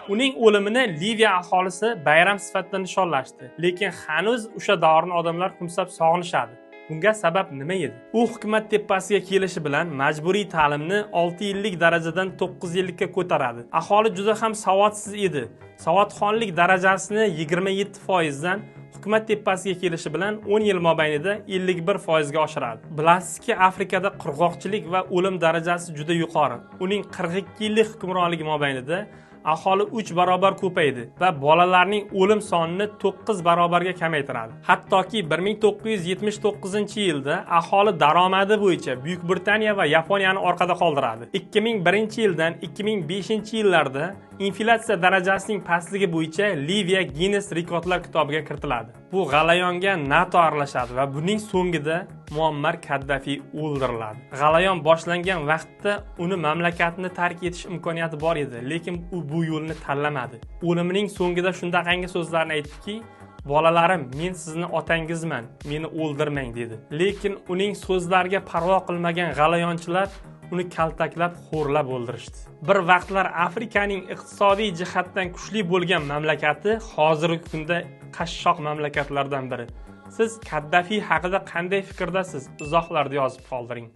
Uning o'limini Liviya aholisi bayram sifatida nishonlashdi, lekin hanuz o'sha davrni odamlar kumsab sog'inishadi. Bunga sabab nima edi? U hukumat tepasiga kelishi bilan majburiy ta'limni 6 yillik darajadan 9 yillikka ko'taradi. Aholi juda ham savodsiz edi. Savodxonlik darajasini 27% dan hukumat tepasiga kelishi bilan 10 yil mobaynida 51% ga oshiradi. Bilasizki, Afrikada qurg'oqchilik va o'lim darajasi juda yuqori. Uning 42 yillik hukmronligi mobaynida aholi 3 barobar ko'paydi va bolalarning o'lim sonini 9 barobarga kamaytiradi. Hattoki 1979-yilda aholi daromadi bo'yicha Buyuk Britaniya va Yaponiyani orqada qoldiradi. 2001-yildan 2005-yillarda inflyatsiya darajasining pastligi bo'yicha Liviya Guinness rekordlar kitobiga kiritiladi. Bu g'alayonga NATO aralashadi va buning so'ngida Muammar Kaddafi o'ldiriladi. G'alayon boshlangan vaqtda uni mamlakatni tark etish imkoniyati bor edi, lekin u bu yo'lni tanlamadi. O'limining so'ngida shundaqangi so'zlarni aytdiki: "Bolalarim, men sizni otangizman, meni o'ldirmang" dedi. Lekin uning so'zlariga parvo qilmagan g'alayonchilar uni kaltaklab, xo'rlab o'ldirishdi. Bir vaqtlar Afrikaning iqtisodiy jihatdan kuchli bo'lgan mamlakati hozirgi kunda qashshoq mamlakatlardan biri. Siz Kaddafi haqida qanday fikrdasiz? Izohlarda yozib qoldiring.